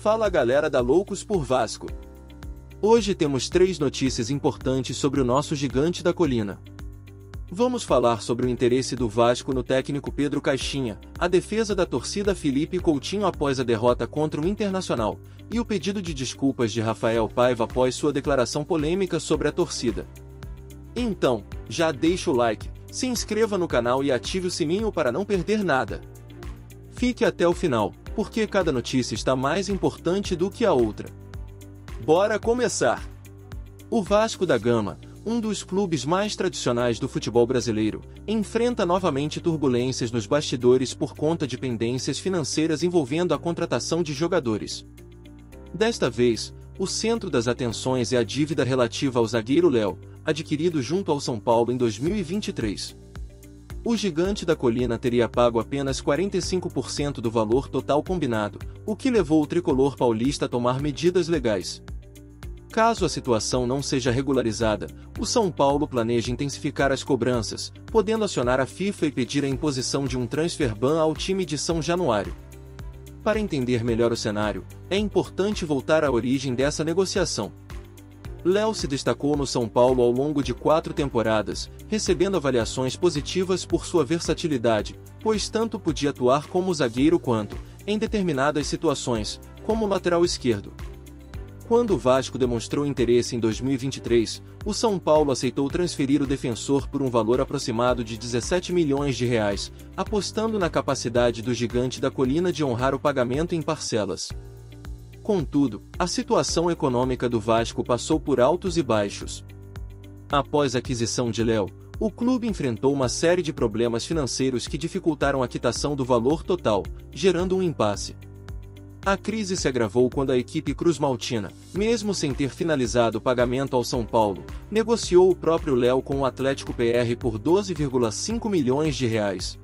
Fala galera da Loucos por Vasco. Hoje temos 3 notícias importantes sobre o nosso gigante da colina. Vamos falar sobre o interesse do Vasco no técnico Pedro Caixinha, a defesa da torcida Felipe Coutinho após a derrota contra o Internacional, e o pedido de desculpas de Rafael Paiva após sua declaração polêmica sobre a torcida. Então, já deixa o like, se inscreva no canal e ative o sininho para não perder nada. Fique até o final, porque cada notícia está mais importante do que a outra. Bora começar! O Vasco da Gama, um dos clubes mais tradicionais do futebol brasileiro, enfrenta novamente turbulências nos bastidores por conta de pendências financeiras envolvendo a contratação de jogadores. Desta vez, o centro das atenções é a dívida relativa ao zagueiro Léo, adquirido junto ao São Paulo em 2023. O gigante da colina teria pago apenas 45% do valor total combinado, o que levou o tricolor paulista a tomar medidas legais. Caso a situação não seja regularizada, o São Paulo planeja intensificar as cobranças, podendo acionar a FIFA e pedir a imposição de um transfer ban ao time de São Januário. Para entender melhor o cenário, é importante voltar à origem dessa negociação. Léo se destacou no São Paulo ao longo de 4 temporadas, recebendo avaliações positivas por sua versatilidade, pois tanto podia atuar como zagueiro quanto, em determinadas situações, como lateral esquerdo. Quando o Vasco demonstrou interesse em 2023, o São Paulo aceitou transferir o defensor por um valor aproximado de 17 milhões de reais, apostando na capacidade do gigante da colina de honrar o pagamento em parcelas. Contudo, a situação econômica do Vasco passou por altos e baixos. Após a aquisição de Léo, o clube enfrentou uma série de problemas financeiros que dificultaram a quitação do valor total, gerando um impasse. A crise se agravou quando a equipe cruzmaltina, mesmo sem ter finalizado o pagamento ao São Paulo, negociou o próprio Léo com o Atlético PR por 12,5 milhões de reais.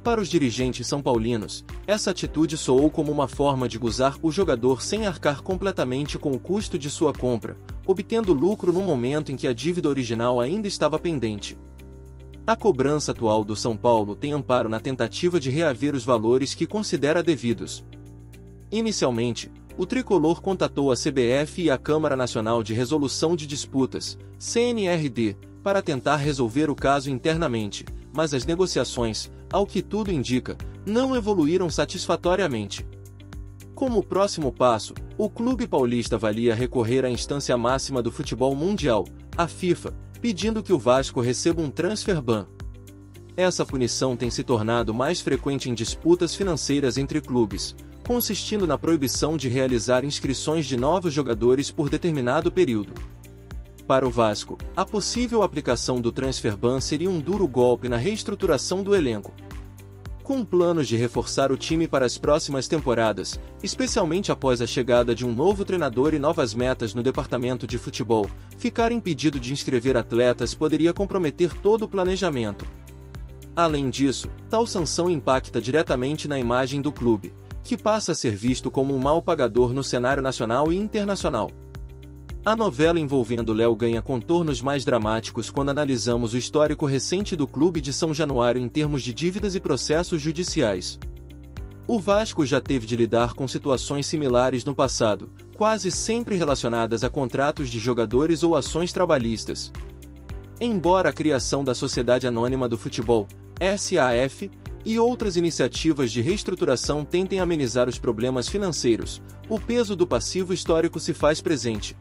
Para os dirigentes são paulinos, essa atitude soou como uma forma de gozar o jogador sem arcar completamente com o custo de sua compra, obtendo lucro no momento em que a dívida original ainda estava pendente. A cobrança atual do São Paulo tem amparo na tentativa de reaver os valores que considera devidos. Inicialmente, o tricolor contatou a CBF e a Câmara Nacional de Resolução de Disputas, CNRD, para tentar resolver o caso internamente, mas as negociações, ao que tudo indica, não evoluíram satisfatoriamente. Como próximo passo, o clube paulista avalia recorrer à instância máxima do futebol mundial, a FIFA, pedindo que o Vasco receba um transfer ban. Essa punição tem se tornado mais frequente em disputas financeiras entre clubes, consistindo na proibição de realizar inscrições de novos jogadores por determinado período. Para o Vasco, a possível aplicação do transfer ban seria um duro golpe na reestruturação do elenco. Com planos de reforçar o time para as próximas temporadas, especialmente após a chegada de um novo treinador e novas metas no departamento de futebol, ficar impedido de inscrever atletas poderia comprometer todo o planejamento. Além disso, tal sanção impacta diretamente na imagem do clube, que passa a ser visto como um mau pagador no cenário nacional e internacional. A novela envolvendo Léo ganha contornos mais dramáticos quando analisamos o histórico recente do clube de São Januário em termos de dívidas e processos judiciais. O Vasco já teve de lidar com situações similares no passado, quase sempre relacionadas a contratos de jogadores ou ações trabalhistas. Embora a criação da Sociedade Anônima do Futebol, SAF, e outras iniciativas de reestruturação tentem amenizar os problemas financeiros, o peso do passivo histórico se faz presente.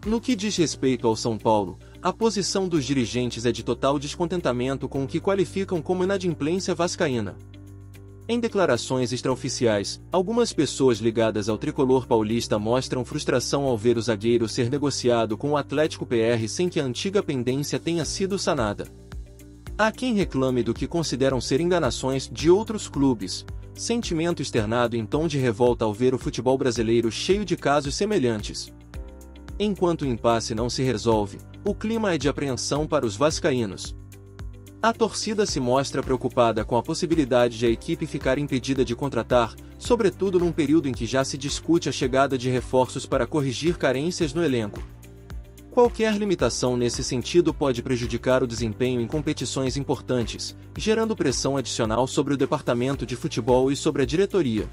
No que diz respeito ao São Paulo, a posição dos dirigentes é de total descontentamento com o que qualificam como inadimplência vascaína. Em declarações extraoficiais, algumas pessoas ligadas ao tricolor paulista mostram frustração ao ver o zagueiro ser negociado com o Atlético PR sem que a antiga pendência tenha sido sanada. Há quem reclame do que consideram ser enganações de outros clubes, sentimento externado em tom de revolta ao ver o futebol brasileiro cheio de casos semelhantes. Enquanto o impasse não se resolve, o clima é de apreensão para os vascaínos. A torcida se mostra preocupada com a possibilidade de a equipe ficar impedida de contratar, sobretudo num período em que já se discute a chegada de reforços para corrigir carências no elenco. Qualquer limitação nesse sentido pode prejudicar o desempenho em competições importantes, gerando pressão adicional sobre o departamento de futebol e sobre a diretoria.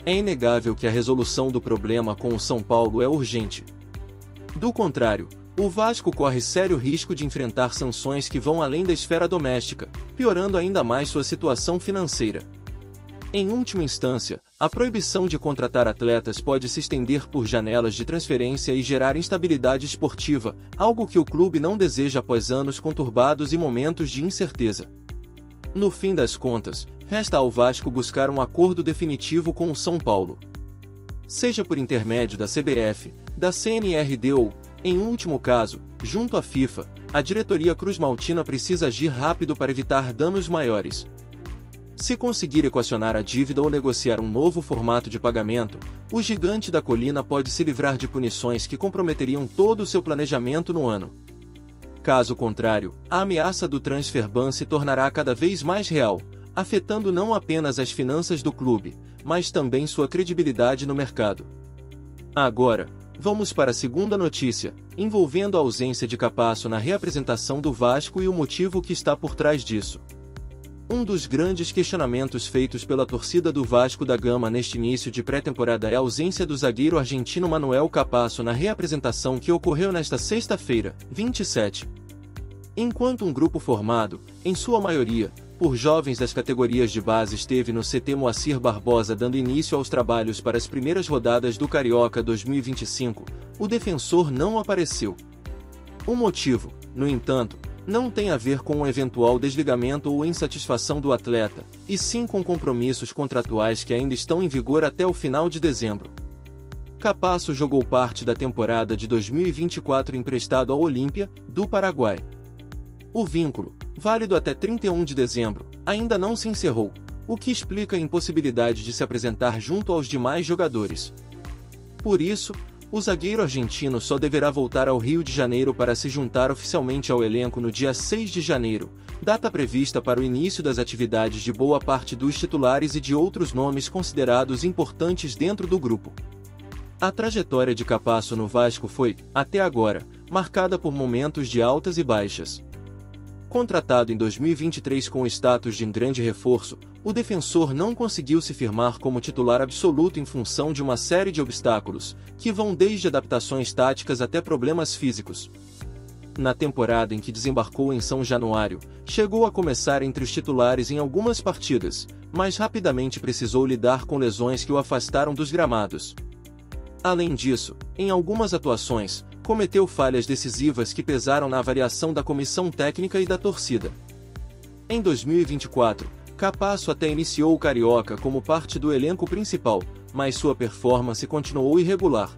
é inegável que a resolução do problema com o São Paulo é urgente. Do contrário, o Vasco corre sério risco de enfrentar sanções que vão além da esfera doméstica, piorando ainda mais sua situação financeira. Em última instância, a proibição de contratar atletas pode se estender por janelas de transferência e gerar instabilidade esportiva, algo que o clube não deseja após anos conturbados e momentos de incerteza. No fim das contas, resta ao Vasco buscar um acordo definitivo com o São Paulo. Seja por intermédio da CBF, da CNRD ou, em último caso, junto à FIFA, a diretoria cruzmaltina precisa agir rápido para evitar danos maiores. Se conseguir equacionar a dívida ou negociar um novo formato de pagamento, o gigante da colina pode se livrar de punições que comprometeriam todo o seu planejamento no ano. Caso contrário, a ameaça do transfer ban se tornará cada vez mais real, afetando não apenas as finanças do clube, mas também sua credibilidade no mercado. Agora, vamos para a segunda notícia, envolvendo a ausência de Capasso na reapresentação do Vasco e o motivo que está por trás disso. Um dos grandes questionamentos feitos pela torcida do Vasco da Gama neste início de pré-temporada é a ausência do zagueiro argentino Manuel Capasso na reapresentação que ocorreu nesta sexta-feira, 27. Enquanto um grupo formado, em sua maioria, por jovens das categorias de base esteve no CT Moacir Barbosa dando início aos trabalhos para as primeiras rodadas do Carioca 2025, o defensor não apareceu. O motivo, no entanto, não tem a ver com um eventual desligamento ou insatisfação do atleta, e sim com compromissos contratuais que ainda estão em vigor até o final de dezembro. Capasso jogou parte da temporada de 2024 emprestado ao Olímpia, do Paraguai. O vínculo, válido até 31 de dezembro, ainda não se encerrou, o que explica a impossibilidade de se apresentar junto aos demais jogadores. Por isso, o zagueiro argentino só deverá voltar ao Rio de Janeiro para se juntar oficialmente ao elenco no dia 6 de janeiro, data prevista para o início das atividades de boa parte dos titulares e de outros nomes considerados importantes dentro do grupo. A trajetória de Capasso no Vasco foi, até agora, marcada por momentos de altas e baixas. Contratado em 2023 com o status de um grande reforço, o defensor não conseguiu se firmar como titular absoluto em função de uma série de obstáculos, que vão desde adaptações táticas até problemas físicos. Na temporada em que desembarcou em São Januário, chegou a começar entre os titulares em algumas partidas, mas rapidamente precisou lidar com lesões que o afastaram dos gramados. Além disso, em algumas atuações, cometeu falhas decisivas que pesaram na avaliação da comissão técnica e da torcida. Em 2024, Capasso até iniciou o Carioca como parte do elenco principal, mas sua performance continuou irregular.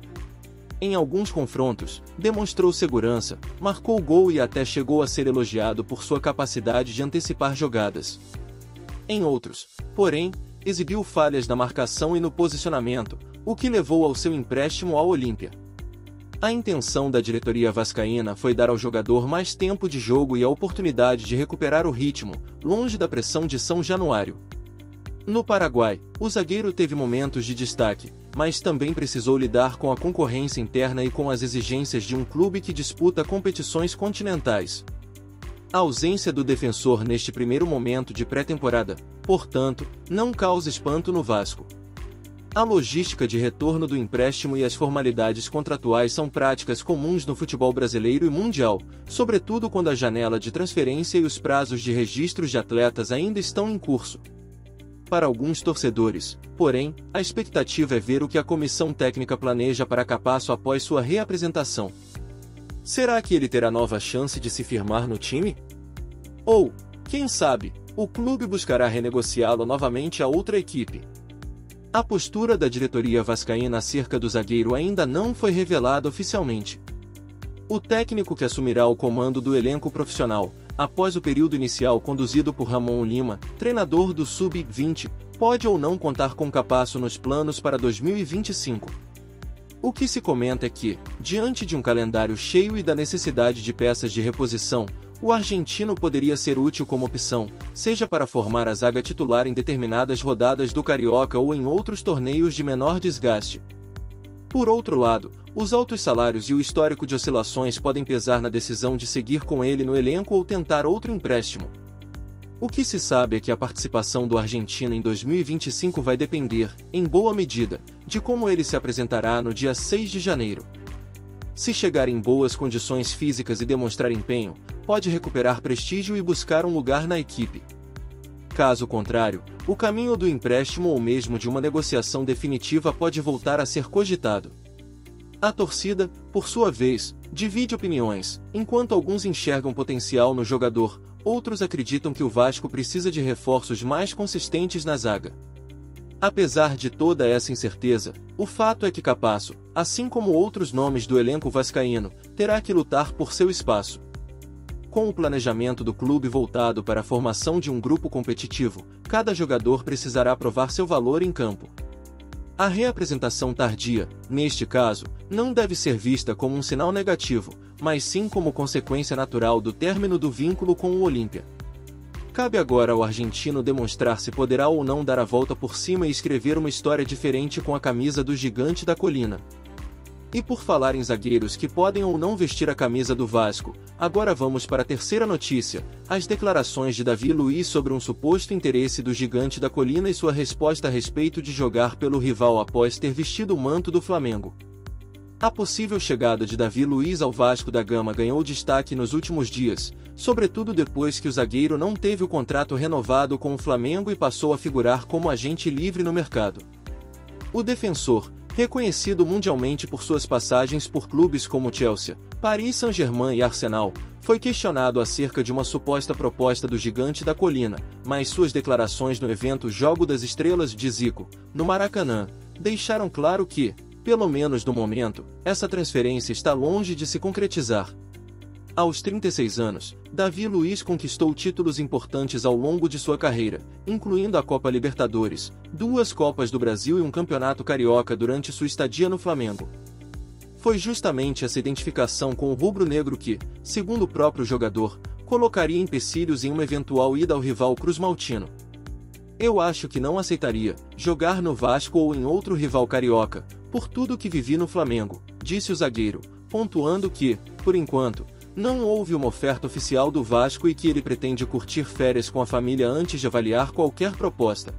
Em alguns confrontos, demonstrou segurança, marcou gol e até chegou a ser elogiado por sua capacidade de antecipar jogadas. Em outros, porém, exibiu falhas na marcação e no posicionamento, o que levou ao seu empréstimo ao Olímpia. A intenção da diretoria vascaína foi dar ao jogador mais tempo de jogo e a oportunidade de recuperar o ritmo, longe da pressão de São Januário. No Paraguai, o zagueiro teve momentos de destaque, mas também precisou lidar com a concorrência interna e com as exigências de um clube que disputa competições continentais. A ausência do defensor neste primeiro momento de pré-temporada, portanto, não causa espanto no Vasco. A logística de retorno do empréstimo e as formalidades contratuais são práticas comuns no futebol brasileiro e mundial, sobretudo quando a janela de transferência e os prazos de registros de atletas ainda estão em curso. Para alguns torcedores, porém, a expectativa é ver o que a comissão técnica planeja para Capasso após sua reapresentação. Será que ele terá nova chance de se firmar no time? Ou, quem sabe, o clube buscará renegociá-lo novamente a outra equipe? A postura da diretoria vascaína acerca do zagueiro ainda não foi revelada oficialmente. O técnico que assumirá o comando do elenco profissional, após o período inicial conduzido por Ramon Lima, treinador do Sub-20, pode ou não contar com Capasso nos planos para 2025. O que se comenta é que, diante de um calendário cheio e da necessidade de peças de reposição, o argentino poderia ser útil como opção, seja para formar a zaga titular em determinadas rodadas do Carioca ou em outros torneios de menor desgaste. Por outro lado, os altos salários e o histórico de oscilações podem pesar na decisão de seguir com ele no elenco ou tentar outro empréstimo. O que se sabe é que a participação do argentino em 2025 vai depender, em boa medida, de como ele se apresentará no dia 6 de janeiro. Se chegar em boas condições físicas e demonstrar empenho, pode recuperar prestígio e buscar um lugar na equipe. Caso contrário, o caminho do empréstimo ou mesmo de uma negociação definitiva pode voltar a ser cogitado. A torcida, por sua vez, divide opiniões, enquanto alguns enxergam potencial no jogador, outros acreditam que o Vasco precisa de reforços mais consistentes na zaga. Apesar de toda essa incerteza, o fato é que Capasso, assim como outros nomes do elenco vascaíno, terá que lutar por seu espaço. Com o planejamento do clube voltado para a formação de um grupo competitivo, cada jogador precisará provar seu valor em campo. A reapresentação tardia, neste caso, não deve ser vista como um sinal negativo, mas sim como consequência natural do término do vínculo com o Olímpia. Cabe agora ao argentino demonstrar se poderá ou não dar a volta por cima e escrever uma história diferente com a camisa do Gigante da Colina. E por falar em zagueiros que podem ou não vestir a camisa do Vasco, agora vamos para a terceira notícia, as declarações de Davi Luiz sobre um suposto interesse do Gigante da Colina e sua resposta a respeito de jogar pelo rival após ter vestido o manto do Flamengo. A possível chegada de Davi Luiz ao Vasco da Gama ganhou destaque nos últimos dias, sobretudo depois que o zagueiro não teve o contrato renovado com o Flamengo e passou a figurar como agente livre no mercado. O defensor, reconhecido mundialmente por suas passagens por clubes como Chelsea, Paris Saint-Germain e Arsenal, foi questionado acerca de uma suposta proposta do Gigante da Colina, mas suas declarações no evento Jogo das Estrelas de Zico, no Maracanã, deixaram claro que, pelo menos no momento, essa transferência está longe de se concretizar. Aos 36 anos, Davi Luiz conquistou títulos importantes ao longo de sua carreira, incluindo a Copa Libertadores, 2 Copas do Brasil e um Campeonato Carioca durante sua estadia no Flamengo. Foi justamente essa identificação com o rubro-negro que, segundo o próprio jogador, colocaria empecilhos em uma eventual ida ao rival cruzmaltino. Eu acho que não aceitaria jogar no Vasco ou em outro rival carioca, por tudo que vivi no Flamengo, disse o zagueiro, pontuando que, por enquanto, não houve uma oferta oficial do Vasco e que ele pretende curtir férias com a família antes de avaliar qualquer proposta.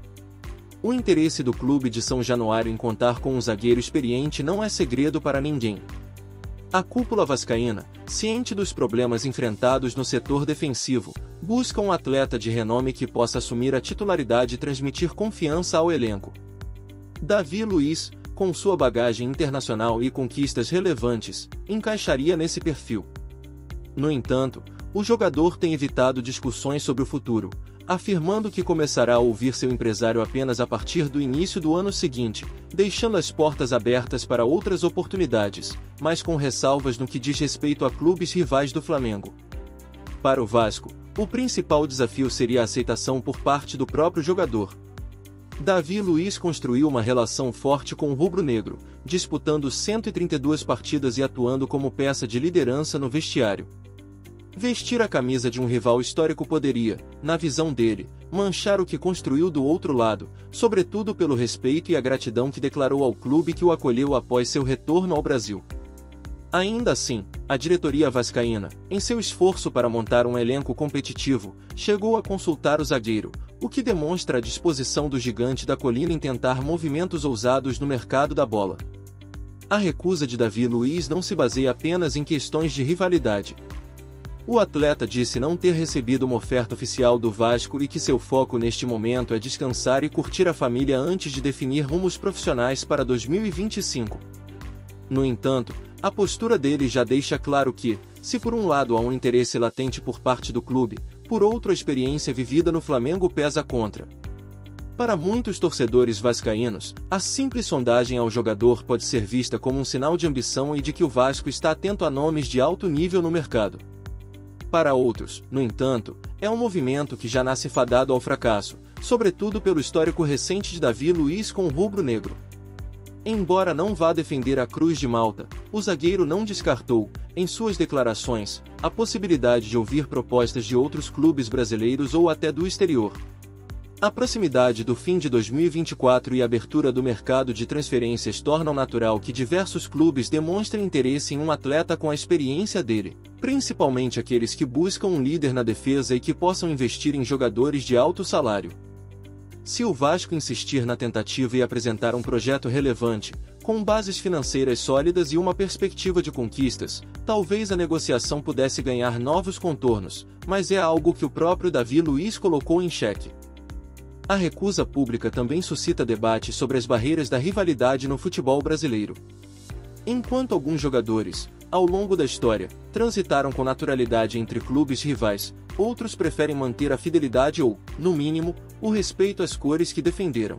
O interesse do clube de São Januário em contar com um zagueiro experiente não é segredo para ninguém. A cúpula vascaína, ciente dos problemas enfrentados no setor defensivo, busca um atleta de renome que possa assumir a titularidade e transmitir confiança ao elenco. Davi Luiz, com sua bagagem internacional e conquistas relevantes, encaixaria nesse perfil. No entanto, o jogador tem evitado discussões sobre o futuro, afirmando que começará a ouvir seu empresário apenas a partir do início do ano seguinte, deixando as portas abertas para outras oportunidades, mas com ressalvas no que diz respeito a clubes rivais do Flamengo. Para o Vasco, o principal desafio seria a aceitação por parte do próprio jogador. Davi Luiz construiu uma relação forte com o rubro-negro, disputando 132 partidas e atuando como peça de liderança no vestiário. Vestir a camisa de um rival histórico poderia, na visão dele, manchar o que construiu do outro lado, sobretudo pelo respeito e a gratidão que declarou ao clube que o acolheu após seu retorno ao Brasil. Ainda assim, a diretoria vascaína, em seu esforço para montar um elenco competitivo, chegou a consultar o zagueiro, o que demonstra a disposição do Gigante da Colina em tentar movimentos ousados no mercado da bola. A recusa de Davi Luiz não se baseia apenas em questões de rivalidade. O atleta disse não ter recebido uma oferta oficial do Vasco e que seu foco neste momento é descansar e curtir a família antes de definir rumos profissionais para 2025. No entanto, a postura dele já deixa claro que, se por um lado há um interesse latente por parte do clube, por outro a experiência vivida no Flamengo pesa contra. Para muitos torcedores vascaínos, a simples sondagem ao jogador pode ser vista como um sinal de ambição e de que o Vasco está atento a nomes de alto nível no mercado. Para outros, no entanto, é um movimento que já nasce fadado ao fracasso, sobretudo pelo histórico recente de Davi Luiz com o rubro-negro. Embora não vá defender a Cruz de Malta, o zagueiro não descartou, em suas declarações, a possibilidade de ouvir propostas de outros clubes brasileiros ou até do exterior. A proximidade do fim de 2024 e a abertura do mercado de transferências tornam natural que diversos clubes demonstrem interesse em um atleta com a experiência dele. principalmente aqueles que buscam um líder na defesa e que possam investir em jogadores de alto salário. Se o Vasco insistir na tentativa e apresentar um projeto relevante, com bases financeiras sólidas e uma perspectiva de conquistas, talvez a negociação pudesse ganhar novos contornos, mas é algo que o próprio Davi Luiz colocou em xeque. A recusa pública também suscita debate sobre as barreiras da rivalidade no futebol brasileiro. Enquanto alguns jogadores, ao longo da história, transitaram com naturalidade entre clubes rivais, outros preferem manter a fidelidade ou, no mínimo, o respeito às cores que defenderam.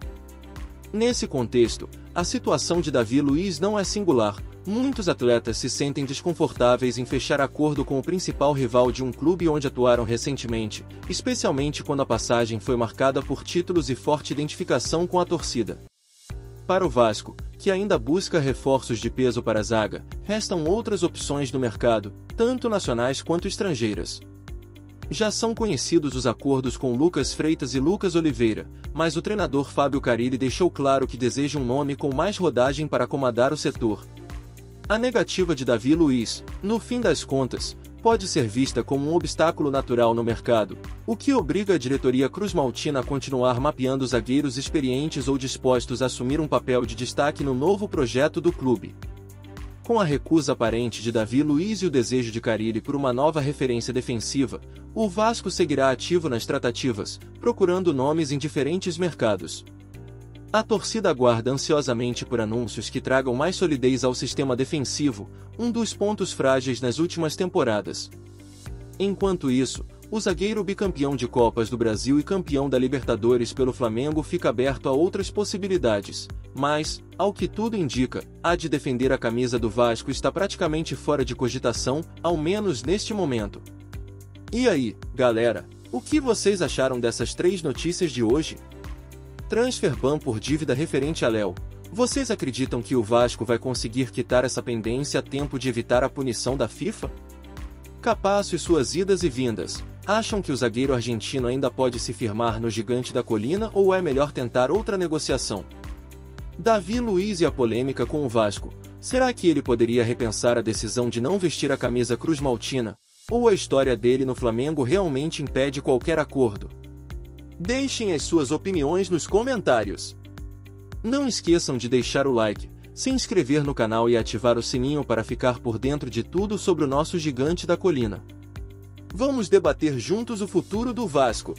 Nesse contexto, a situação de Davi Luiz não é singular. Muitos atletas se sentem desconfortáveis em fechar acordo com o principal rival de um clube onde atuaram recentemente, especialmente quando a passagem foi marcada por títulos e forte identificação com a torcida. Para o Vasco, que ainda busca reforços de peso para a zaga, restam outras opções no mercado, tanto nacionais quanto estrangeiras. Já são conhecidos os acordos com Lucas Freitas e Lucas Oliveira, mas o treinador Fábio Carille deixou claro que deseja um nome com mais rodagem para comandar o setor. A negativa de Davi Luiz, no fim das contas, pode ser vista como um obstáculo natural no mercado, o que obriga a diretoria cruzmaltina a continuar mapeando zagueiros experientes ou dispostos a assumir um papel de destaque no novo projeto do clube. Com a recusa aparente de Davi Luiz e o desejo de Carille por uma nova referência defensiva, o Vasco seguirá ativo nas tratativas, procurando nomes em diferentes mercados. A torcida aguarda ansiosamente por anúncios que tragam mais solidez ao sistema defensivo, um dos pontos frágeis nas últimas temporadas. Enquanto isso, o zagueiro bicampeão de Copas do Brasil e campeão da Libertadores pelo Flamengo fica aberto a outras possibilidades, mas, ao que tudo indica, a de defender a camisa do Vasco está praticamente fora de cogitação, ao menos neste momento. E aí, galera, o que vocês acharam dessas 3 notícias de hoje? Transferban por dívida referente a Léo. Vocês acreditam que o Vasco vai conseguir quitar essa pendência a tempo de evitar a punição da FIFA? Capasso e suas idas e vindas, acham que o zagueiro argentino ainda pode se firmar no Gigante da Colina ou é melhor tentar outra negociação? Davi Luiz e a polêmica com o Vasco, será que ele poderia repensar a decisão de não vestir a camisa cruzmaltina, ou a história dele no Flamengo realmente impede qualquer acordo? Deixem as suas opiniões nos comentários. Não esqueçam de deixar o like, se inscrever no canal e ativar o sininho para ficar por dentro de tudo sobre o nosso Gigante da Colina. Vamos debater juntos o futuro do Vasco.